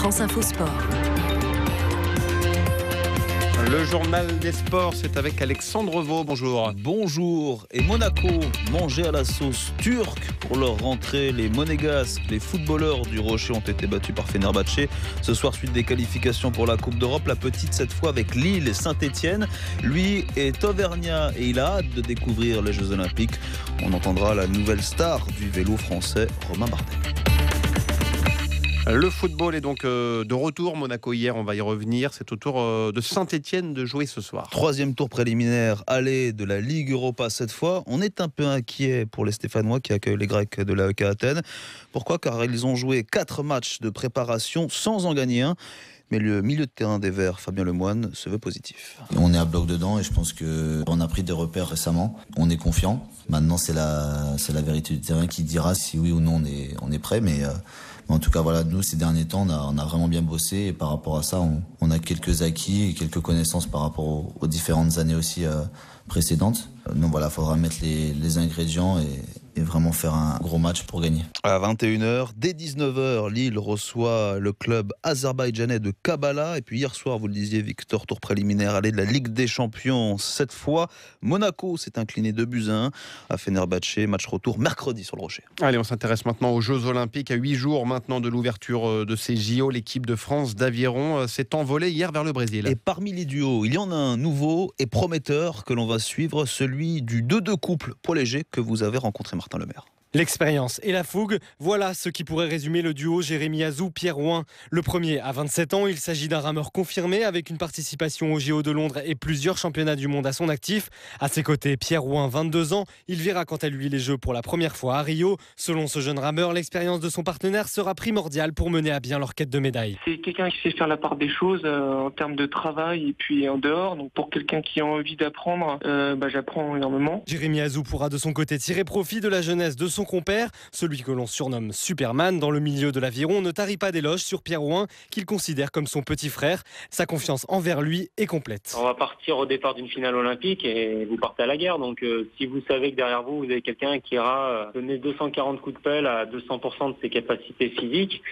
France Info Sport. Le journal des sports, c'est avec Alexandre Vaux. Bonjour. Bonjour. Et Monaco, mangé à la sauce turque pour leur rentrée. Les Monégasques, les footballeurs du Rocher ont été battus par Fenerbahçe. Ce soir, suite des qualifications pour la Coupe d'Europe, la petite cette fois avec Lille et Saint-Etienne. Lui est auvergnat et il a hâte de découvrir les Jeux Olympiques. On entendra la nouvelle star du vélo français, Romain Bardet. Le football est donc de retour. Monaco hier, on va y revenir. C'est au tour de Saint-Etienne de jouer ce soir. Troisième tour préliminaire, aller de la Ligue Europa cette fois. On est un peu inquiet pour les Stéphanois qui accueillent les Grecs de l'AEK Athènes. Pourquoi ? Car ils ont joué 4 matchs de préparation sans en gagner un. Mais le milieu de terrain des Verts, Fabien Lemoine, se veut positif. On est à bloc dedans et je pense qu'on a pris des repères récemment. On est confiant. Maintenant, c'est la vérité du terrain qui dira si oui ou non on est prêt. Mais en tout cas, voilà, nous, ces derniers temps, on a vraiment bien bossé. Et par rapport à ça, on a quelques acquis et quelques connaissances par rapport aux différentes années aussi précédentes. Donc voilà, il faudra mettre les ingrédients et vraiment faire un gros match pour gagner. À 21h, dès 19h, Lille reçoit le club azerbaïdjanais de Kabala. Et puis hier soir, vous le disiez, Victor, tour préliminaire, aller de la Ligue des Champions. Cette fois, Monaco s'est incliné 2-1 à Fenerbahçe. Match retour mercredi sur le Rocher. Allez, on s'intéresse maintenant aux Jeux Olympiques. À 8 jours maintenant de l'ouverture de ces JO, l'équipe de France d'aviron s'est envolée hier vers le Brésil. Et parmi les duos, il y en a un nouveau et prometteur que l'on va suivre, celui du 2-2 couple poids léger que vous avez rencontré, Martin Lemaire. L'expérience et la fougue, voilà ce qui pourrait résumer le duo Jérémy Azou-Pierre Ouin. Le premier à 27 ans, il s'agit d'un rameur confirmé avec une participation aux JO de Londres et plusieurs championnats du monde à son actif. À ses côtés, Pierre Ouin, 22 ans, il verra quant à lui les Jeux pour la première fois à Rio. Selon ce jeune rameur, l'expérience de son partenaire sera primordiale pour mener à bien leur quête de médaille. C'est quelqu'un qui sait faire la part des choses en termes de travail et puis en dehors. Donc pour quelqu'un qui a envie d'apprendre, j'apprends énormément. Jérémy Azou pourra de son côté tirer profit de la jeunesse de son compère, celui que l'on surnomme Superman dans le milieu de l'aviron, ne tarit pas d'éloges sur Pierre Ouin qu'il considère comme son petit frère. Sa confiance envers lui est complète. On va partir au départ d'une finale olympique et vous partez à la guerre. Donc si vous savez que derrière vous avez quelqu'un qui ira donner 240 coups de pelle à 200% de ses capacités physiques,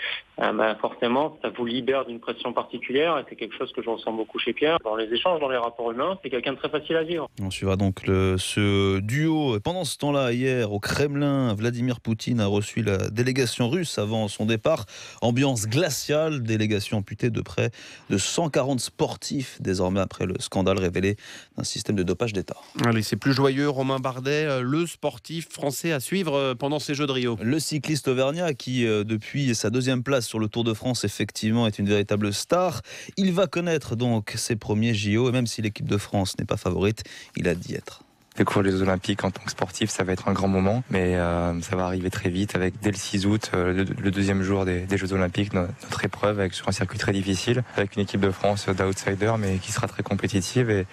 forcément ça vous libère d'une pression particulière et c'est quelque chose que je ressens beaucoup chez Pierre. Dans les échanges, dans les rapports humains, c'est quelqu'un de très facile à vivre. On suivra donc ce duo. Pendant ce temps-là, hier au Kremlin, Vladimir Poutine a reçu la délégation russe avant son départ. Ambiance glaciale, délégation amputée de près de 140 sportifs désormais après le scandale révélé d'un système de dopage d'État. Allez, c'est plus joyeux, Romain Bardet, le sportif français à suivre pendant ces Jeux de Rio. Le cycliste auvergnat qui, depuis sa 2e place sur le Tour de France, effectivement est une véritable star. Il va connaître donc ses premiers JO et même si l'équipe de France n'est pas favorite, il a d'y être. Découvrir les Olympiques en tant que sportif, ça va être un grand moment, mais ça va arriver très vite dès le 6 août, le deuxième jour des Jeux Olympiques, notre épreuve sur un circuit très difficile, avec une équipe de France d'outsiders, mais qui sera très compétitive. Et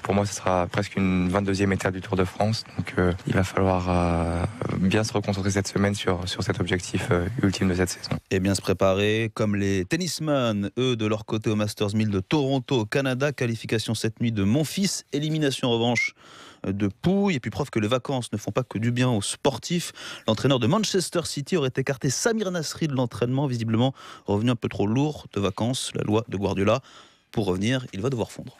pour moi, ce sera presque une 22e étape du Tour de France. Donc il va falloir bien se reconcentrer cette semaine sur cet objectif ultime de cette saison. Et bien se préparer, comme les tennisman, eux, de leur côté au Masters 1000 de Toronto, au Canada. Qualification cette nuit de Monfils, élimination en revanche de Pouille. Et puis preuve que les vacances ne font pas que du bien aux sportifs, l'entraîneur de Manchester City aurait écarté Samir Nasri de l'entraînement, visiblement revenu un peu trop lourd de vacances. La loi de Guardiola, pour revenir, il va devoir fondre.